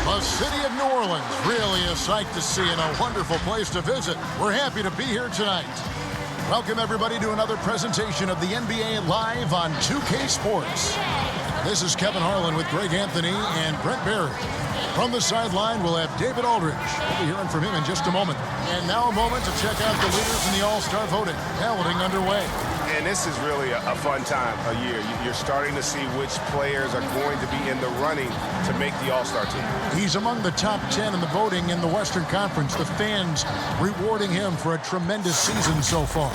The city of New Orleans, really a sight to see and a wonderful place to visit. We're happy to be here tonight. Welcome everybody to another presentation of the NBA Live on 2K Sports. This is Kevin Harlan with Greg Anthony and Brent Barry. From the sideline, we'll have David Aldridge. We'll be hearing from him in just a moment. And now a moment to check out the leaders in the All-Star voting. Balloting underway. And this is really a fun time of year. You're starting to see which players are going to be in the running to make the All-Star team. He's among the top 10 in the voting in the Western Conference. The fans rewarding him for a tremendous season so far.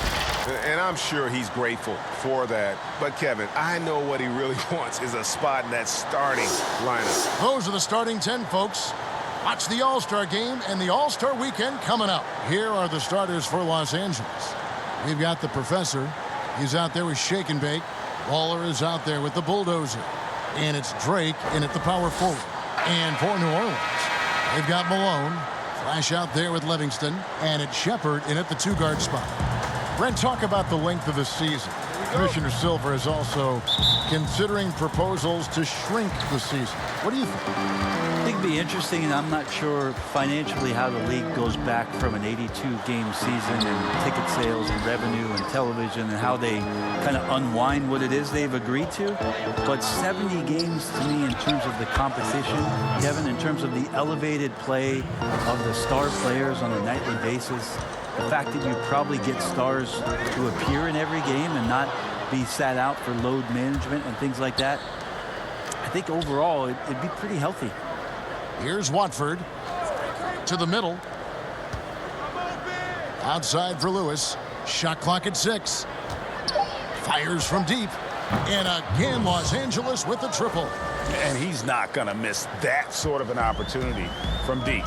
And I'm sure he's grateful for that. But, Kevin, I know what he really wants is a spot in that starting lineup. Those are the starting 10, folks. Watch the All-Star game and the All-Star weekend coming up. Here are the starters for Los Angeles. We've got the Professor. He's out there with Shake and Bake. Waller is out there with the Bulldozer. And it's Drake in at the power forward. And for New Orleans, they've got Malone. Flash out there with Livingston. And it's Shepard in at the two-guard spot. Brent, talk about the length of the season. Commissioner Silver is also considering proposals to shrink the season. What do you think? I think it'd be interesting, and I'm not sure financially how the league goes back from an 82-game season and ticket sales and revenue and television and how they kind of unwind what it is they've agreed to. But 70 games to me in terms of the competition, Kevin, in terms of the elevated play of the star players on a nightly basis, the fact that you probably get stars to appear in every game and not be sat out for load management and things like that, I think overall it'd be pretty healthy. Here's Watford to the middle. Outside for Lewis. Shot clock at 6. Fires from deep. And again, Los Angeles with the triple. And he's not going to miss that sort of an opportunity from deep.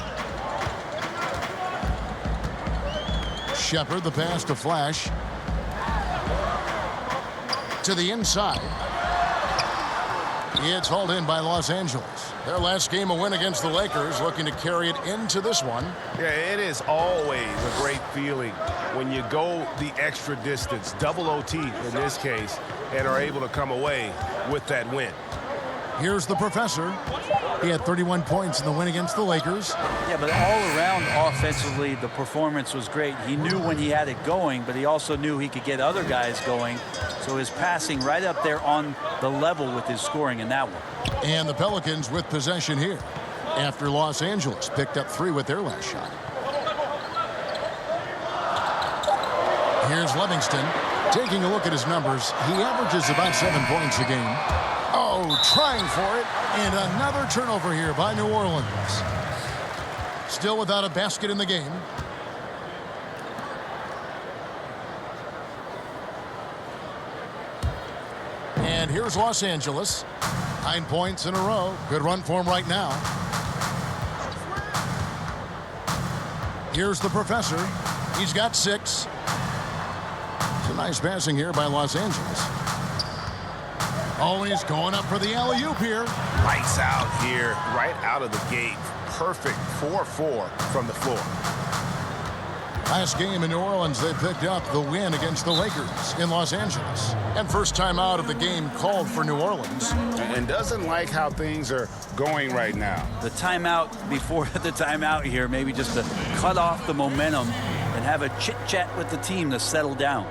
Shepard, the pass to Flash. To the inside. It's hauled in by Los Angeles. Their last game, a win against the Lakers, looking to carry it into this one. Yeah, it is always a great feeling when you go the extra distance, double OT in this case, and are able to come away with that win. Here's the Professor. He had 31 points in the win against the Lakers. Yeah, but all around offensively, the performance was great. He knew when he had it going, but he also knew he could get other guys going. So his passing right up there on the level with his scoring in that one. And the Pelicans with possession here after Los Angeles picked up 3 with their last shot. Here's Livingston. Taking a look at his numbers, he averages about 7 points a game. Oh, trying for it. And another turnover here by New Orleans. Still without a basket in the game. And here's Los Angeles. 9 points in a row. Good run for him right now. Here's the Professor. He's got 6. It's a nice passing here by Los Angeles. Always going up for the alley-oop here. Lights out here, right out of the gate. Perfect 4-4 from the floor. Last game in New Orleans, they picked up the win against the Lakers in Los Angeles. And first time out of the game called for New Orleans. And doesn't like how things are going right now. The timeout before the timeout here, maybe just to cut off the momentum and have a chit-chat with the team to settle down.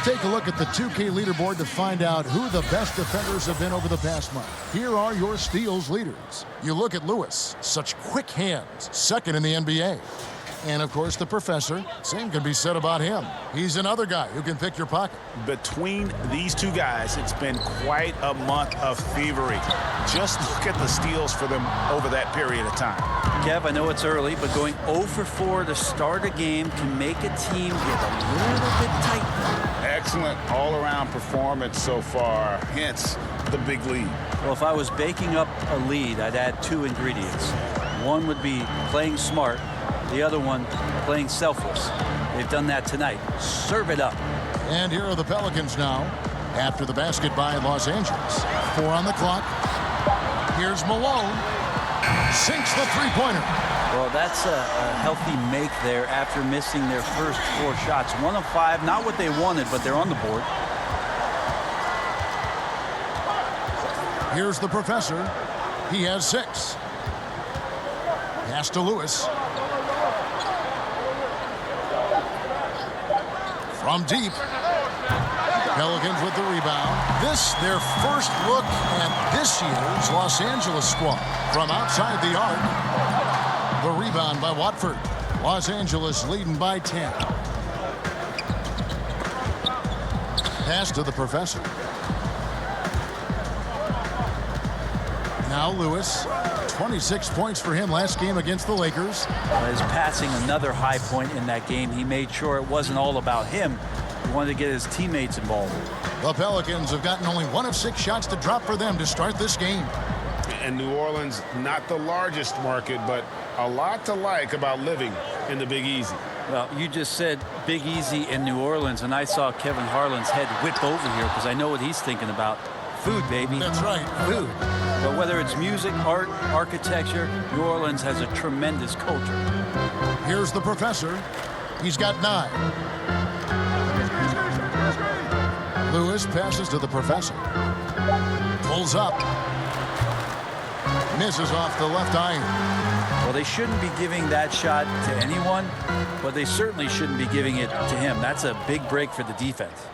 take a look at the 2K leaderboard to find out who the best defenders have been over the past month. Here are your steals leaders. You look at Lewis, such quick hands, second in the NBA. And, of course, the professor. Same can be said about him. He's another guy who can pick your pocket. Between these two guys, it's been quite a month of thievery. Just look at the steals for them over that period of time. Kev, I know it's early, but going 0 for 4 to start a game can make a team get a little bit tight. Excellent all-around performance so far, hence the big lead. Well, if I was baking up a lead, I'd add 2 ingredients. One would be playing smart. The other one, playing selfless. They've done that tonight. Serve it up. And here are the Pelicans now after the basket by Los Angeles. 4 on the clock. Here's Malone. Sinks the three-pointer. Well, that's a healthy make there after missing their first 4 shots. 1 of 5, not what they wanted, but they're on the board. Here's the professor. He has 6. Pass to Lewis. From deep. Pelicans with the rebound. This, their first look at this year's Los Angeles squad. From outside the arc. The rebound by Watford. Los Angeles leading by 10. Pass to the professor. Now Lewis. 26 points for him last game against the Lakers. His passing, another high point in that game. He made sure it wasn't all about him. He wanted to get his teammates involved. The Pelicans have gotten only 1 of 6 shots to drop for them to start this game. And New Orleans, not the largest market, but a lot to like about living in the Big Easy. Well, you just said Big Easy in New Orleans, and I saw Kevin Harlan's head whip over here because I know what he's thinking about. Food, baby. That's right. Food. But whether it's music, art, architecture, New Orleans has a tremendous culture. Here's the professor. He's got 9. Lewis passes to the professor. Pulls up. Misses off the left iron. Well, they shouldn't be giving that shot to anyone, but they certainly shouldn't be giving it to him. That's a big break for the defense.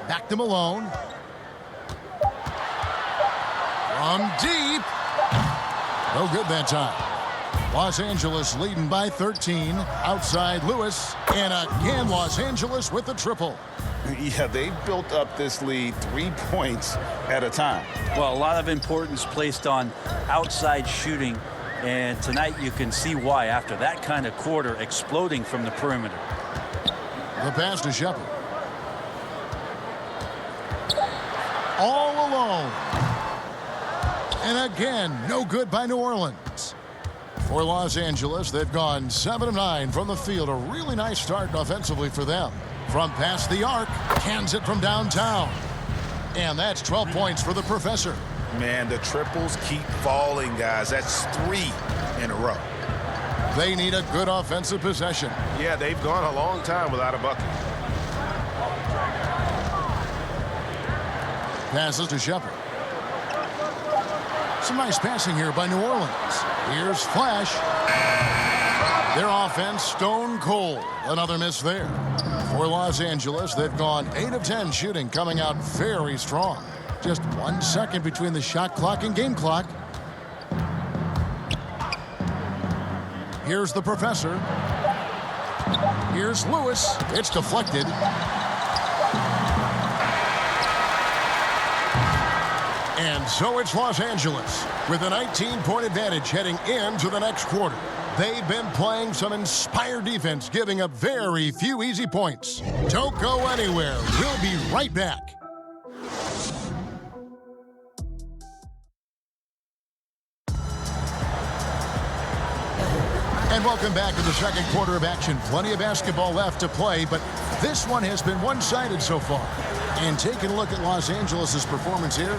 Back to Malone. From deep. No good that time. Los Angeles leading by 13. Outside Lewis. And again, Los Angeles with the triple. Yeah, they've built up this lead 3 points at a time. Well, a lot of importance placed on outside shooting, and tonight you can see why after that kind of quarter exploding from the perimeter. The pass to Shepard. All alone. And again, no good by New Orleans. For Los Angeles, they've gone 7 of 9 from the field. A really nice start offensively for them. From past the arc, cans it from downtown. And that's 12 points for the professor. Man, the triples keep falling, guys. That's 3 in a row. They need a good offensive possession. Yeah, they've gone a long time without a bucket. Passes to Shepard. Some nice passing here by New Orleans. Here's Flash. Their offense stone cold. Another miss there. For Los Angeles, they've gone 8 of 10 shooting, coming out very strong. Just 1 second between the shot clock and game clock. Here's the professor. Here's Lewis. It's deflected. And so it's Los Angeles with a 19-point advantage heading into the next quarter. They've been playing some inspired defense, giving up very few easy points. Don't go anywhere. We'll be right back. And welcome back to the second quarter of action. Plenty of basketball left to play, but this one has been one-sided so far. And taking a look at Los Angeles' performance here,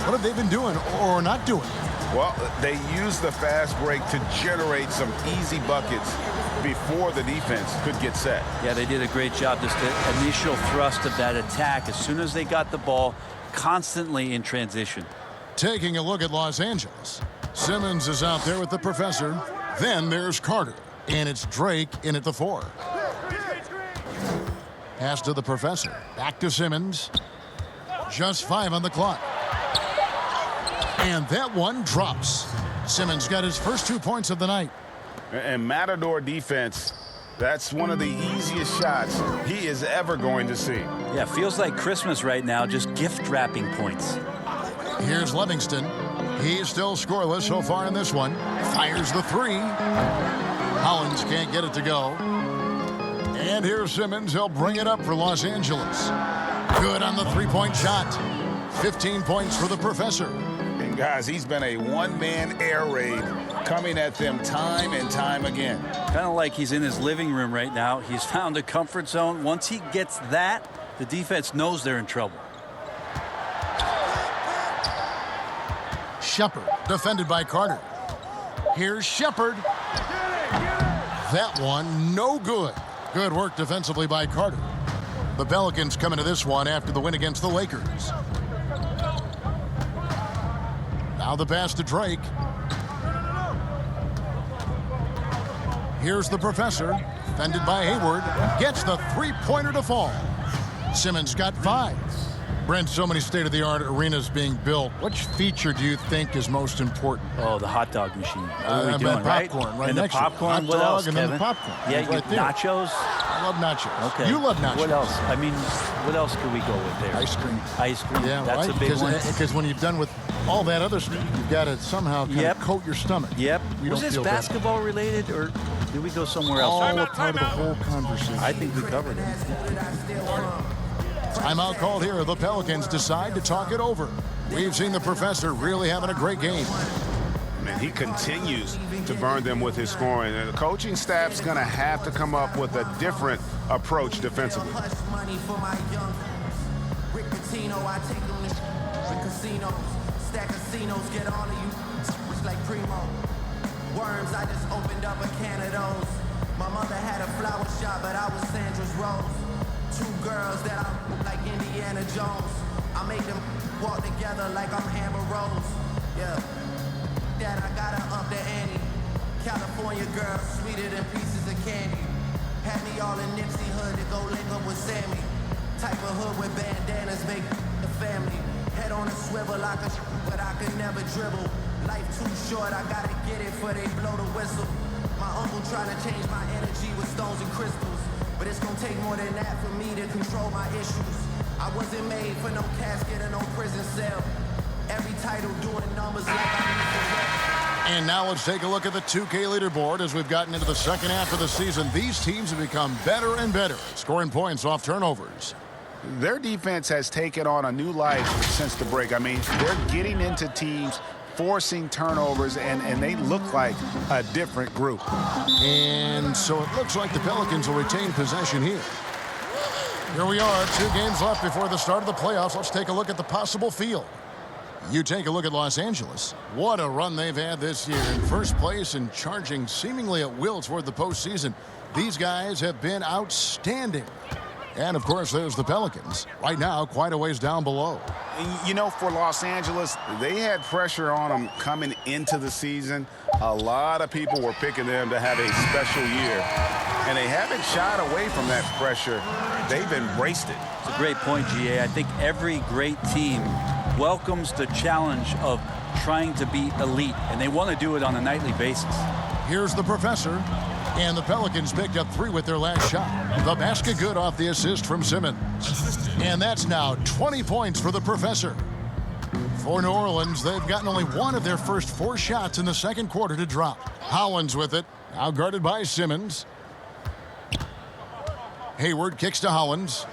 what have they been doing or not doing? Well, they used the fast break to generate some easy buckets before the defense could get set. Yeah, they did a great job. Just the initial thrust of that attack, as soon as they got the ball, constantly in transition. Taking a look at Los Angeles. Simmons is out there with the professor. Then there's Carter. And it's Drake in at the 4. Pass to the professor. Back to Simmons. Just 5 on the clock. And that one drops. Simmons got his first 2 points of the night. And Matador defense, that's one of the easiest shots he is ever going to see. Yeah, feels like Christmas right now, just gift wrapping points. Here's Livingston. He's still scoreless so far in this one. Fires the 3. Hollins can't get it to go. And here's Simmons. He'll bring it up for Los Angeles. Good on the 3-point shot. 15 points for the professor. And guys, he's been a one-man air raid coming at them time and time again. Kind of like he's in his living room right now. He's found a comfort zone. Once he gets that, the defense knows they're in trouble. Shepard, defended by Carter. Here's Shepard. That one, no good. Good work defensively by Carter. The Pelicans come into this one after the win against the Lakers. Now the pass to Drake. Here's the professor, defended by Hayward. Gets the 3-pointer to fall. Simmons got 5. Brent, so many state-of-the-art arenas being built. Which feature do you think is most important? Oh, the hot dog machine. What are we doing, popcorn, right and the next to it. popcorn, Hot what dog else, and Kevin? then the popcorn. Yeah, Right there. nachos. I love nachos. Okay. You love nachos. What else? I mean, what else could we go with there? Ice cream. Ice cream. Yeah, That's right? a big one. Because when you're done with all that other stuff, you've got to somehow kind Yep. of coat your stomach. Yep. You Was don't this feel bad. basketball related, or did we go somewhere else? All a part of the whole conversation. I think we covered it. Timeout called here. The Pelicans decide to talk it over. We've seen the professor really having a great game. And he continues to burn them with his scoring. And the coaching staff's going to have to come up with a different approach defensively. Worms, I just opened up a can of those. My mother had a flower shop, but I was Sandra's Rose. 2 girls that I like Indiana Jones. I make them walk together like I'm Amber Rose. Yeah, that I gotta up the ante. California girl, sweeter than pieces of candy. Had me all in Nipsey hood to go link up with Sammy. Type of hood with bandanas make the family. Head on a swivel like a but I could never dribble. Life too short, I gotta get it before they blow the whistle. My uncle trying to change my energy with stones and crystals. But it's gonna take more than that for me to control my issues. I wasn't made for no casket or no prison cell. Every title doing numbers like I used to rap. And now let's take a look at the 2K leaderboard as we've gotten into the second half of the season. These teams have become better and better, scoring points off turnovers. Their defense has taken on a new life since the break. I mean, they're getting into teams, forcing turnovers, and they look like a different group. And so it looks like the Pelicans will retain possession here. Here we are, 2 games left before the start of the playoffs. Let's take a look at the possible field. You take a look at Los Angeles. What a run they've had this year. In first place and charging seemingly at will toward the postseason. These guys have been outstanding. And, of course, there's the Pelicans. Right now, quite a ways down below. You know, for Los Angeles, they had pressure on them coming into the season. A lot of people were picking them to have a special year. And they haven't shied away from that pressure. They've embraced it. It's a great point, GA. I think every great team welcomes the challenge of trying to be elite, and they want to do it on a nightly basis. Here's the professor. And the Pelicans picked up 3 with their last shot. The basket good off the assist from Simmons. And that's now 20 points for the professor. For New Orleans, they've gotten only 1 of their first 4 shots in the second quarter to drop. Hollins with it, now guarded by Simmons. Hayward kicks to Hollins.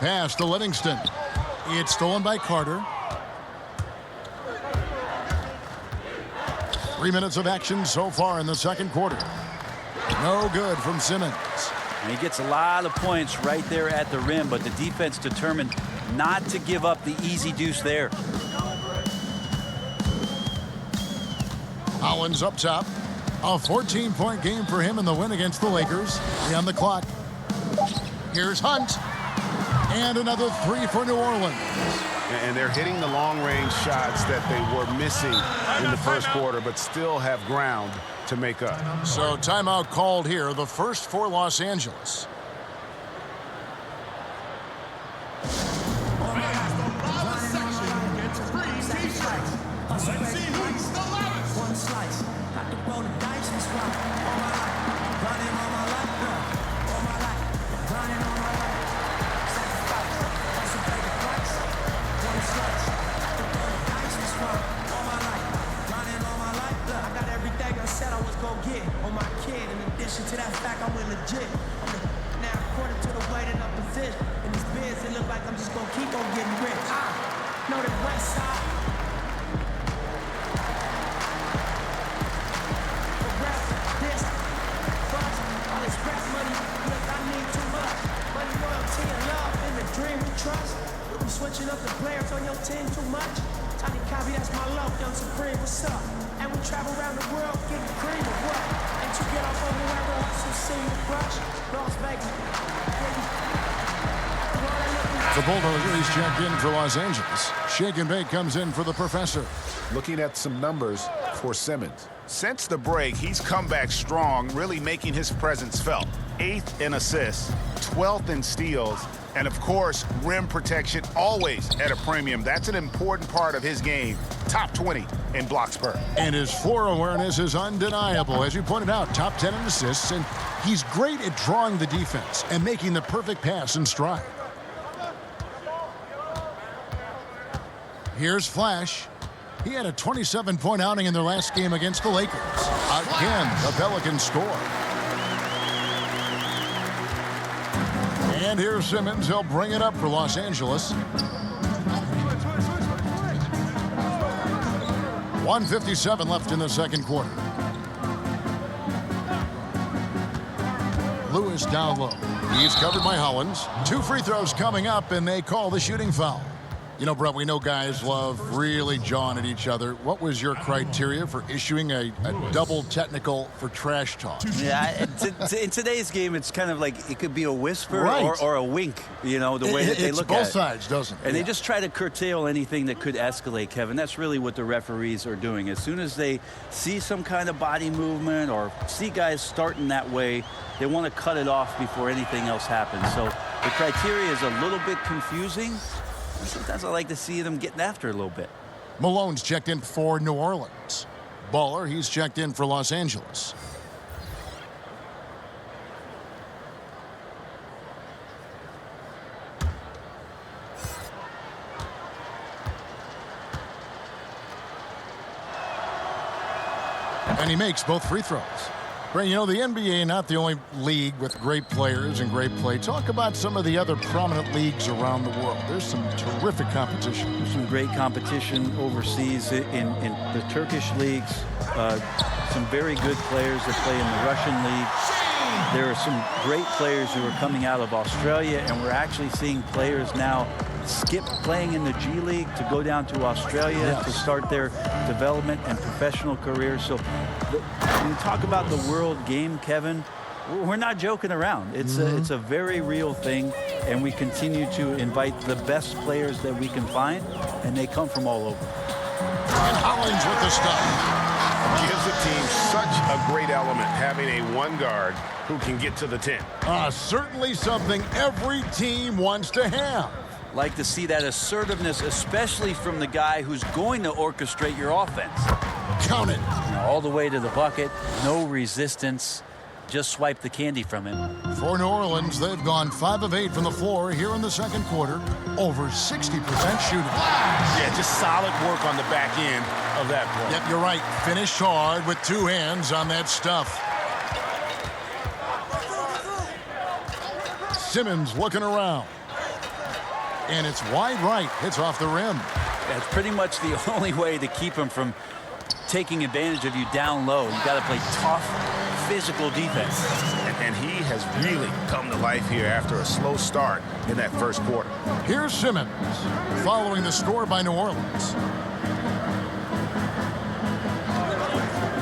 Pass to Livingston. It's stolen by Carter. 3 minutes of action so far in the second quarter. No good from Simmons. And he gets a lot of points right there at the rim, but the defense determined not to give up the easy deuce there. Hollins up top. A 14-point game for him in the win against the Lakers. 3 on the clock. Here's Hunt. And another 3 for New Orleans. And they're hitting the long-range shots that they were missing in the first quarter, but still have ground to make up. So timeout called here, the first for Los Angeles. To that fact, I'm legit. Now, according to the way that I'm positioned in these bids, it look like I'm just gonna keep on getting rich. Know the west side. The rap, this, buzz, all this rap money, look, I need too much. Money, loyalty, and love, in the dream we trust. You be switching up the players on your team too much. Tiny copy, that's my love, Young Supreme, what's up? And we travel around the world getting cream or what? Ain't you get off on whoever wants to see you crush? Las Vegas. The Bulldogs checked in for Los Angeles. Shake and Bake comes in for the professor. Looking at some numbers for Simmons. Since the break, he's come back strong, really making his presence felt. 8th in assists, 12th in steals, and of course, rim protection always at a premium. That's an important part of his game. Top 20 in blocks per. And his floor awareness is undeniable. As you pointed out, top 10 in assists, and he's great at drawing the defense and making the perfect pass in stride. Here's Flash. He had a 27-point outing in their last game against the Lakers. Again, the Pelicans score. And here's Simmons. He'll bring it up for Los Angeles. 1:57 left in the second quarter. Lewis down low. He's covered by Hollins. 2 free throws coming up, and they call the shooting foul. You know, Brett, we know guys love really jawing at each other. What was your criteria for issuing a double technical for trash talk? Yeah, in today's game, it's kind of like it could be a whisper or a wink, you know, the way that they look at it. It's both sides, doesn't it? And they just try to curtail anything that could escalate, Kevin. That's really what the referees are doing. As soon as they see some kind of body movement or see guys starting that way, they want to cut it off before anything else happens. So the criteria is a little bit confusing. Sometimes I like to see them getting after it a little bit. Malone's checked in for New Orleans. Baller, he's checked in for Los Angeles. And he makes both free throws. Ray, you know, the NBA not the only league with great players and great play. Talk about some of the other prominent leagues around the world. There's some terrific competition. There's some great competition overseas in the Turkish leagues. Some very good players that play in the Russian league. There are some great players who are coming out of Australia, and we're actually seeing players now skip playing in the G League to go down to Australia to start their development and professional careers. So when you talk about the world game, Kevin, we're not joking around. It's a very real thing, and we continue to invite the best players that we can find, and they come from all over. And Hollins with the stop. Gives the team such a great element having a one guard who can get to the 10. Certainly something every team wants to have. Like to see that assertiveness, especially from the guy who's going to orchestrate your offense. Count it. You know, all the way to the bucket, no resistance. Just swipe the candy from him. For New Orleans, they've gone 5 of 8 from the floor here in the second quarter. Over 60% shooting. Yeah, just solid work on the back end of that play. Yep, you're right. Finished hard with 2 hands on that stuff. Simmons looking around. And it's wide right. It's off the rim. That's pretty much the only way to keep him from taking advantage of you down low. You got to play tough, physical defense. And he has really come to life here after a slow start in that first quarter. Here's Simmons following the score by New Orleans.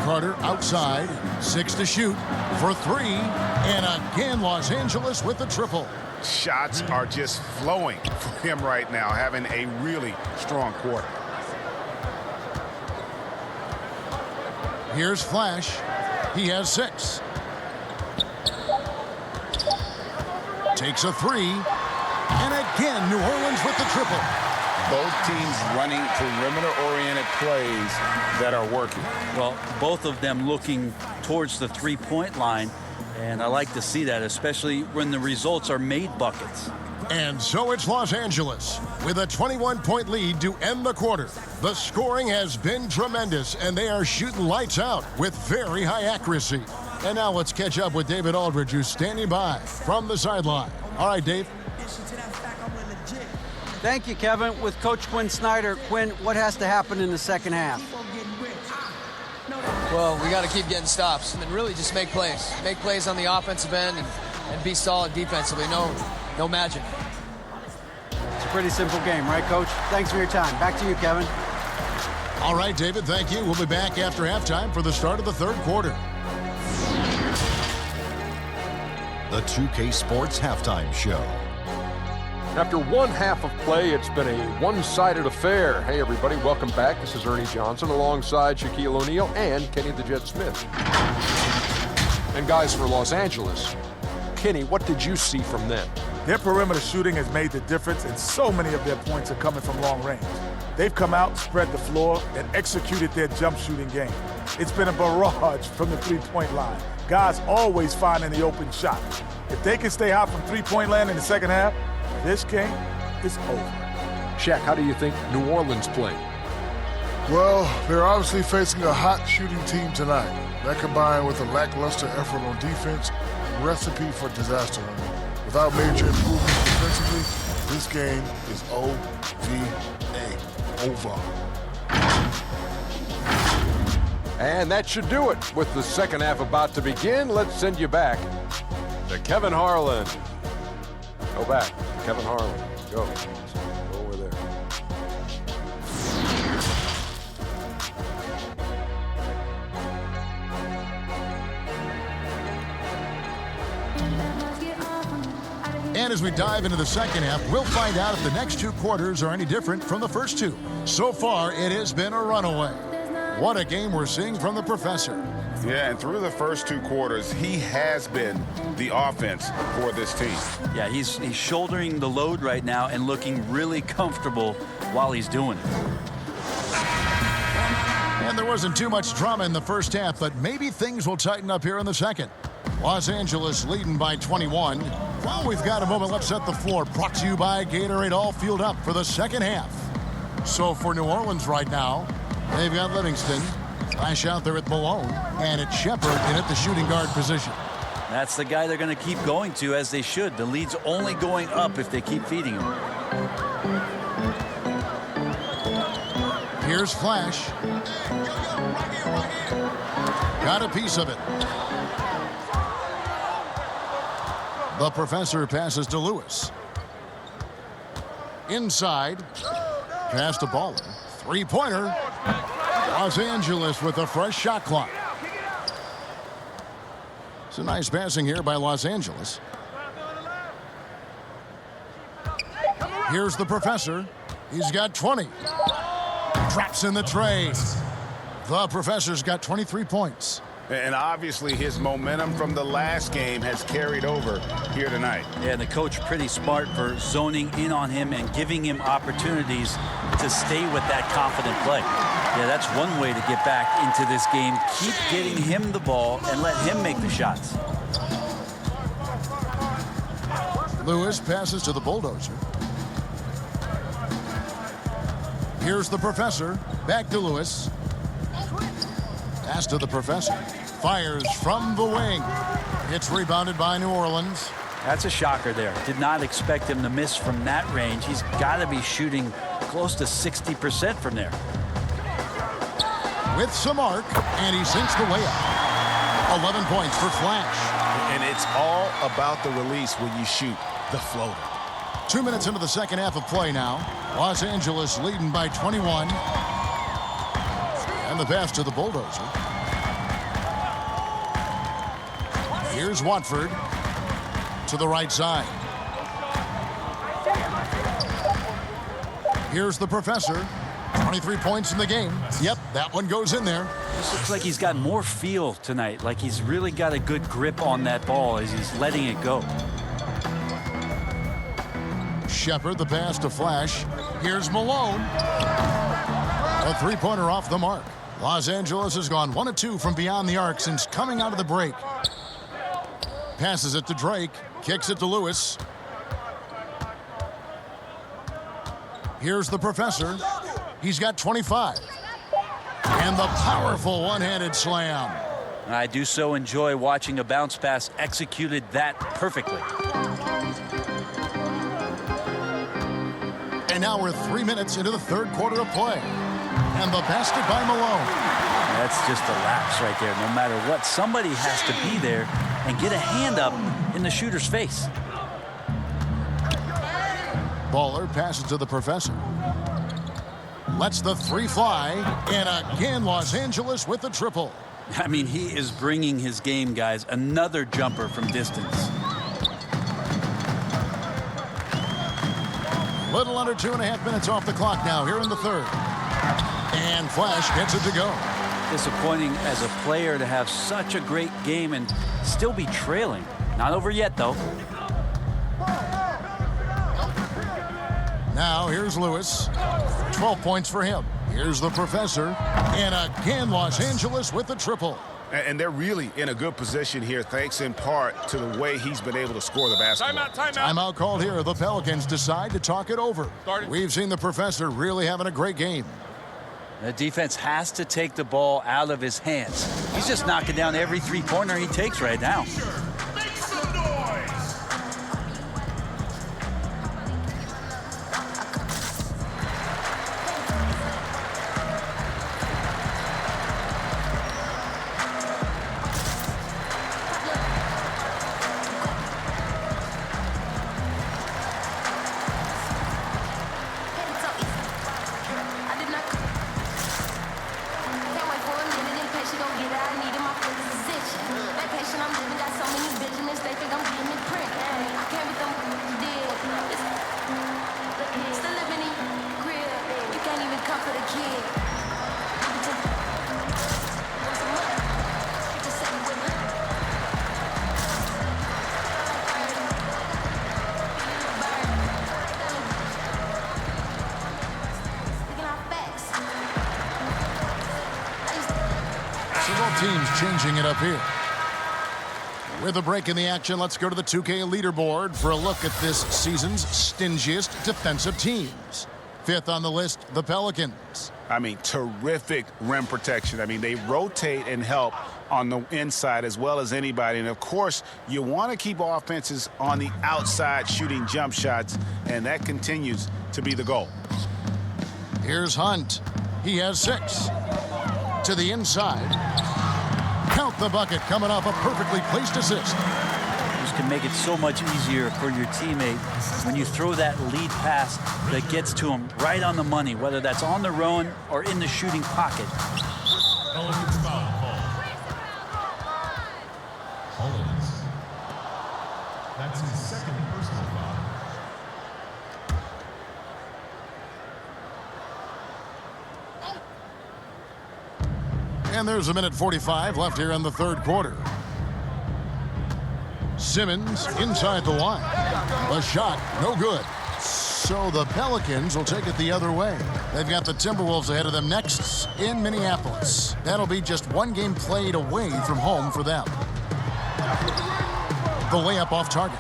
Carter outside, 6 to shoot for 3, and again Los Angeles with the triple. shots are just flowing for him right now, having a really strong quarter. Here's Flash. He has 6. Takes a 3. And again, New Orleans with the triple. Both teams running perimeter-oriented plays that are working. Well, both of them looking towards the three-point line, and I like to see that, especially when the results are made buckets. And so it's Los Angeles with a 21-point lead to end the quarter. The scoring has been tremendous, and they are shooting lights out with very high accuracy. And now let's catch up with David Aldridge, who's standing by from the sideline. All right, Dave. Thank you, Kevin. With Coach Quinn Snyder, Quinn, what has to happen in the second half? Well, we got to keep getting stops and really just make plays. Make plays on the offensive end and be solid defensively. No magic. It's a pretty simple game, right, Coach? Thanks for your time. Back to you, Kevin. All right, David, thank you. We'll be back after halftime for the start of the third quarter. The 2K Sports Halftime Show. After one half of play, it's been a one-sided affair. Hey, everybody, welcome back. This is Ernie Johnson alongside Shaquille O'Neal and Kenny the Jet Smith. And guys, for Los Angeles, Kenny, what did you see from them? Their perimeter shooting has made the difference, and so many of their points are coming from long range. They've come out, spread the floor, and executed their jump shooting game. It's been a barrage from the three-point line. Guys always finding the open shot. If they can stay hot from three-point land in the second half, this game is over. Shaq, how do you think New Orleans played? Well, they're obviously facing a hot shooting team tonight. That combined with a lackluster effort on defense, recipe for disaster. Without major improvements defensively, this game is OVA, over. And that should do it. With the second half about to begin, let's send you back to Kevin Harlan. Go back. Kevin Harlan. Go. Go over there. And as we dive into the second half, we'll find out if the next two quarters are any different from the first two. So far, it has been a runaway. What a game we're seeing from the professor. Yeah, and through the first two quarters, he has been the offense for this team. Yeah, he's shouldering the load right now and looking really comfortable while he's doing it. And there wasn't too much drama in the first half, but maybe things will tighten up here in the second. Los Angeles leading by 21. Well, we've got a moment. Let's set the floor. Brought to you by Gatorade, all fueled up for the second half. So for New Orleans right now, they've got Livingston. Flash out there at Malone. And it's Shepard in at the shooting guard position. That's the guy they're going to keep going to, as they should. The lead's only going up if they keep feeding him. Here's Flash. Got a piece of it. The professor passes to Lewis. Inside. Pass to Baller. Three-pointer. Los Angeles with a fresh shot clock. It's a nice passing here by Los Angeles. Here's the professor. He's got 20. Drops in the tray. The professor's got 23 points. And obviously his momentum from the last game has carried over here tonight. Yeah, the coach pretty smart for zoning in on him and giving him opportunities to stay with that confident play. Yeah, that's one way to get back into this game. Keep getting him the ball and let him make the shots. Lewis passes to the bulldozer. Here's the professor. Back to Lewis. Pass to the professor. Fires from the wing. It's rebounded by New Orleans. That's a shocker there. Did not expect him to miss from that range. He's got to be shooting close to 60% from there. With some arc, and he sinks the layup. 11 points for Flash. And it's all about the release when you shoot the floater. 2 minutes into the second half of play now. Los Angeles leading by 21. And the pass to the bulldozer. Here's Watford to the right side. Here's the professor. 23 points in the game. Yep, that one goes in there. This looks like he's got more feel tonight, like he's really got a good grip on that ball as he's letting it go. Shepard, the pass to Flash. Here's Malone. A three-pointer off the mark. Los Angeles has gone 1 of 2 from beyond the arc since coming out of the break. Passes it to Drake. Kicks it to Lewis. Here's the professor. He's got 25. And the powerful one-handed slam. I do so enjoy watching a bounce pass executed that perfectly. And now we're 3 minutes into the third quarter of play. And the basket by Malone. That's just a lapse right there. No matter what, somebody has to be there and get a hand up in the shooter's face. Baller passes to the professor. Lets the three fly. And again, Los Angeles with the triple. I mean, he is bringing his game, guys. Another jumper from distance. Little under 2.5 minutes off the clock now here in the third. And Flash gets it to go. Disappointing as a player to have such a great game and still be trailing. Not over yet, though. Now here's Lewis. 12 points for him. Here's the professor. And again, Los Angeles with the triple. And they're really in a good position here, thanks in part to the way he's been able to score the basketball. Timeout called here. The Pelicans decide to talk it over. We've seen the professor really having a great game. The defense has to take the ball out of his hands. He's just knocking down every three-pointer he takes right now. Teams changing it up here. With a break in the action, let's go to the 2K leaderboard for a look at this season's stingiest defensive teams. Fifth on the list, the Pelicans. I mean, terrific rim protection. I mean, they rotate and help on the inside as well as anybody. And, of course, you want to keep offenses on the outside shooting jump shots, and that continues to be the goal. Here's Hunt. He has 6. To the inside. Count the bucket coming off a perfectly placed assist. This can make it so much easier for your teammate when you throw that lead pass that gets to him right on the money, whether that's on the run or in the shooting pocket. That's his second personal foul. And there's 1:45 left here in the third quarter. Simmons inside the line. The shot, no good. So the Pelicans will take it the other way. They've got the Timberwolves ahead of them next in Minneapolis. That'll be just one game played away from home for them. The layup off target.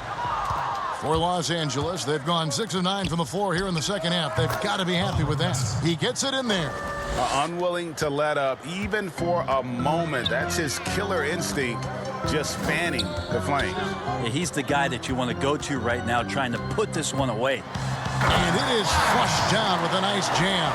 For Los Angeles, they've gone 6 of 9 from the floor here in the second half. They've got to be happy with that. He gets it in there. Unwilling to let up, even for a moment. That's his killer instinct, just fanning the flames. Yeah, he's the guy that you want to go to right now, trying to put this one away. And it is flushed down with a nice jam.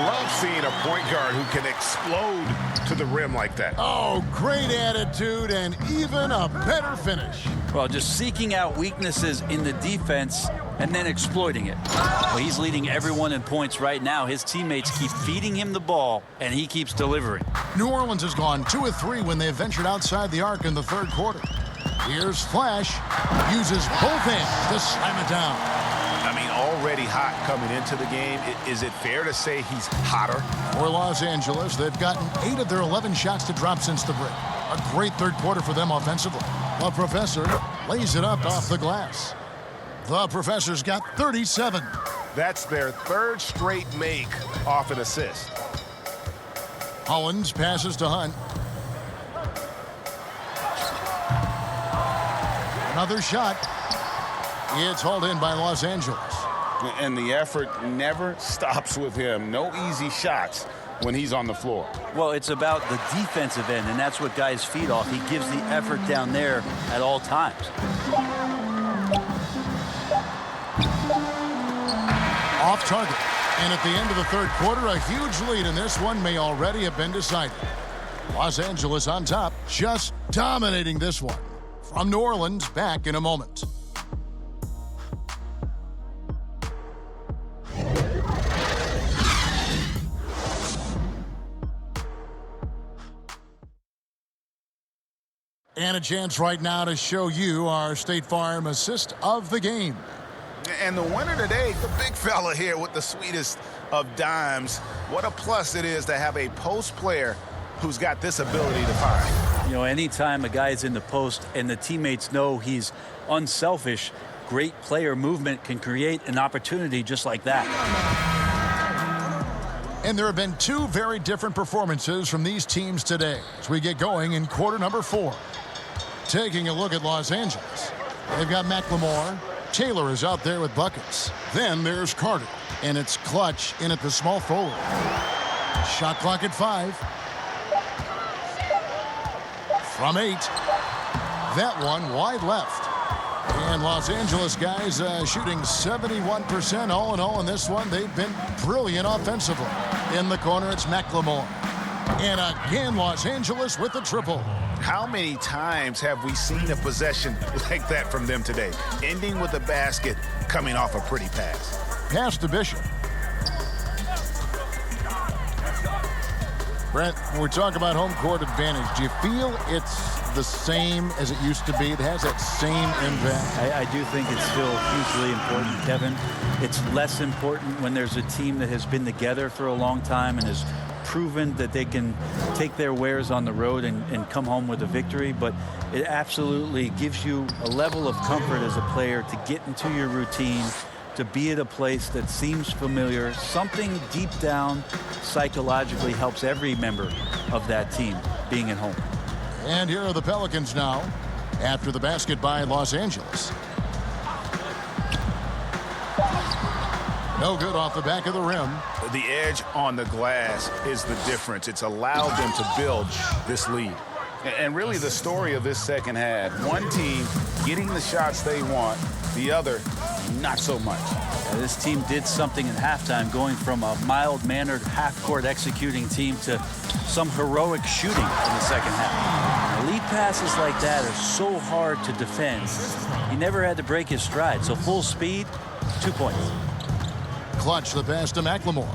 Love seeing a point guard who can explode to the rim like that. Oh, great attitude and even a better finish. Well, just seeking out weaknesses in the defense and then exploiting it. Well, he's leading everyone in points right now. His teammates keep feeding him the ball, and he keeps delivering. New Orleans has gone 2 of 3 when they ventured outside the arc in the third quarter. Here's Flash. Uses both hands to slam it down. I mean, already hot coming into the game. Is it fair to say he's hotter? For Los Angeles, they've gotten 8 of their 11 shots to drop since the break. A great third quarter for them offensively. The Professor lays it up off the glass. The Professor's got 37. That's their third straight make off an assist. Hollins passes to Hunt. Another shot. It's hauled in by Los Angeles. And the effort never stops with him. No easy shots when he's on the floor. Well, it's about the defensive end, and that's what guys feed off. He gives the effort down there at all times. Off target. And at the end of the third quarter, a huge lead, and this one may already have been decided. Los Angeles on top, just dominating this one. From New Orleans, back in a moment. And a chance right now to show you our State Farm assist of the game. And the winner today, the big fella here with the sweetest of dimes. What a plus it is to have a post player who's got this ability to find. You know, anytime a guy's in the post and the teammates know he's unselfish, great player movement can create an opportunity just like that. And there have been 2 very different performances from these teams today as we get going in quarter number 4. Taking a look at Los Angeles, they've got McLemore. Taylor is out there with buckets. Then there's Carter, and it's Clutch in at the small forward. Shot clock at 5. From 8. That one wide left. And Los Angeles guys shooting 71% all in all in this one. They've been brilliant offensively. In the corner, it's McLemore. And again, Los Angeles with the triple. How many times have we seen a possession like that from them today? Ending with a basket, coming off a pretty pass. Pass to Bishop. Brent, when we talk about home court advantage, do you feel it's the same as it used to be? It has that same impact? I do think it's still hugely important, Kevin. It's less important when there's a team that has been together for a long time and has proven that they can take their wares on the road and come home with a victory, but it absolutely gives you a level of comfort as a player to get into your routine, to be at a place that seems familiar. Something deep down psychologically helps every member of that team being at home. And here are the Pelicans now after the basket by Los Angeles. No good off the back of the rim. The edge on the glass is the difference. It's allowed them to build this lead. And really the story of this second half, one team getting the shots they want, the other not so much. This team did something at halftime, going from a mild-mannered half-court executing team to some heroic shooting in the second half. Lead passes like that are so hard to defend. He never had to break his stride, so full speed, 2 points. Clutch the pass to McLemore.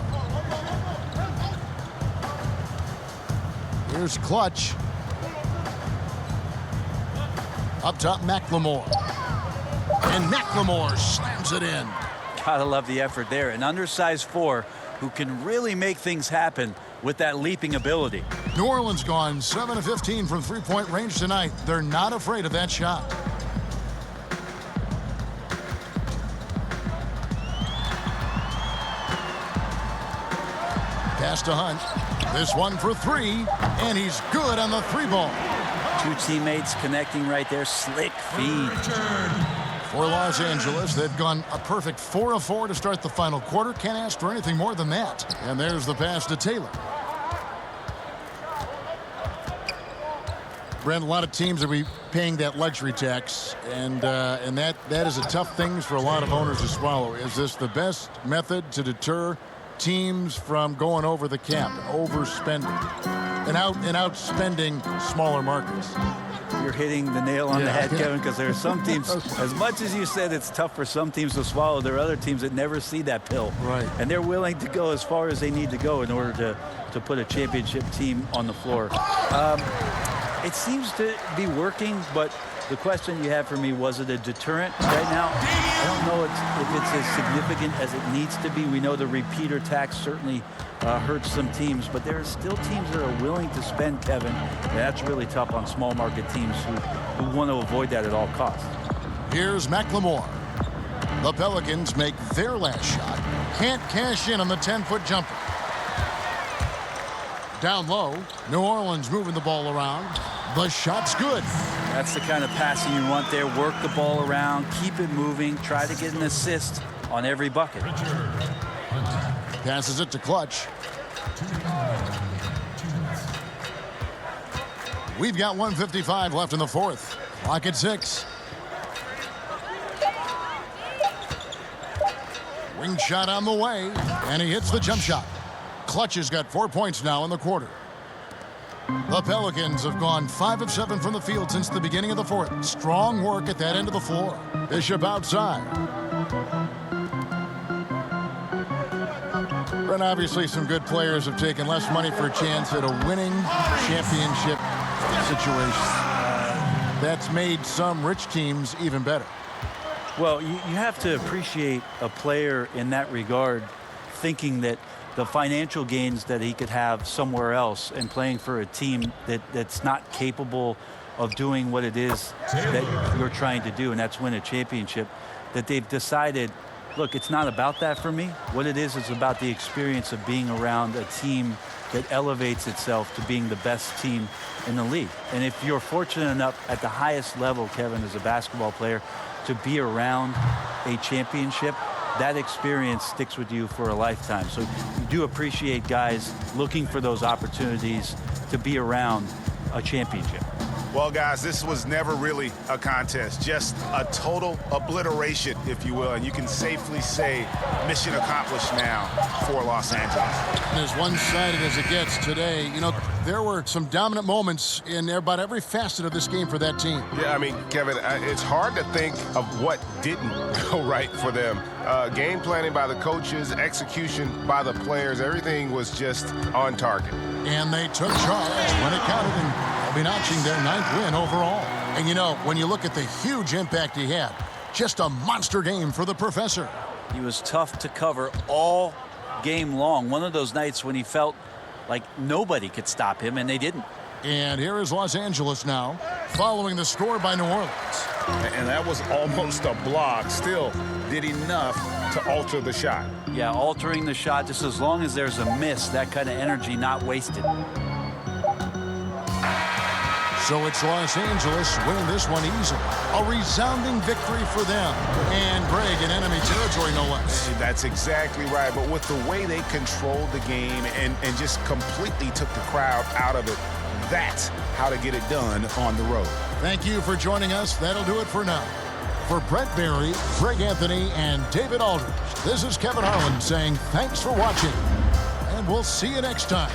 Here's Clutch. Up top, McLemore. And McLemore slams it in. Gotta love the effort there. An undersized 4 who can really make things happen with that leaping ability. New Orleans gone 7 of 15 from three-point range tonight. They're not afraid of that shot. Pass to Hunt. This one for 3, and he's good on the 3-ball. 2 teammates connecting right there. Slick feed. For Los Angeles, they've gone a perfect 4 of 4 to start the final quarter. Can't ask for anything more than that. And there's the pass to Taylor. Brent, a lot of teams will be paying that luxury tax, and that is a tough thing for a lot of owners to swallow. Is this the best method to deter teams from going over the cap, overspending, and outspending smaller markets? You're hitting the nail on the head, Kevin, because there are some teams, as much as you said it's tough for some teams to swallow, there are other teams that never see that pill. Right. And they're willing to go as far as they need to go in order to put a championship team on the floor. It seems to be working, but The question you have for me, was it a deterrent? Right now, I don't know if it's as significant as it needs to be. We know the repeater tax certainly hurts some teams, but there are still teams that are willing to spend, Kevin. And that's really tough on small market teams who want to avoid that at all costs. Here's McLemore. The Pelicans make their last shot. Can't cash in on the 10-foot jumper. Down low, New Orleans moving the ball around. The shot's good. That's the kind of passing you want there. Work the ball around, keep it moving, try to get an assist on every bucket. Passes it to Clutch. We've got 1:55 left in the fourth. Clock at 6. Wing shot on the way, and he hits the jump shot. Clutch has got 4 points now in the quarter. The Pelicans have gone 5 of 7 from the field since the beginning of the fourth. Strong work at that end of the floor. Bishop outside. And obviously some good players have taken less money for a chance at a winning championship situation. That's made some rich teams even better. Well, you have to appreciate a player in that regard, thinking that the financial gains that he could have somewhere else and playing for a team that's not capable of doing what it is that you're trying to do, and that's win a championship, that they've decided, look, it's not about that for me. What it is about the experience of being around a team that elevates itself to being the best team in the league. And if you're fortunate enough at the highest level, Kevin, as a basketball player, to be around a championship, that experience sticks with you for a lifetime. So you do appreciate guys looking for those opportunities to be around a championship. Well, guys, this was never really a contest, just a total obliteration, if you will. And you can safely say mission accomplished now for Los Angeles. As one-sided as it gets today, you know, there were some dominant moments in about every facet of this game for that team. Yeah, I mean, Kevin, it's hard to think of what didn't go right for them. Game planning by the coaches, execution by the players, everything was just on target. And they took charge when it counted, and they'll be notching their 9th win overall. And you know, when you look at the huge impact he had, just a monster game for the professor. He was tough to cover all game long. One of those nights when he felt like nobody could stop him, and they didn't. And here is Los Angeles now, following the score by New Orleans. And that was almost a block. Still did enough to alter the shot. Yeah, altering the shot, just as long as there's a miss, that kind of energy not wasted. So it's Los Angeles winning this one easily. A resounding victory for them. And Greg in enemy territory, no less. That's exactly right. But with the way they controlled the game and just completely took the crowd out of it, that's how to get it done on the road. Thank you for joining us. That'll do it for now. For Brett Barry, Greg Anthony, and David Aldridge, this is Kevin Harlan saying thanks for watching. And we'll see you next time.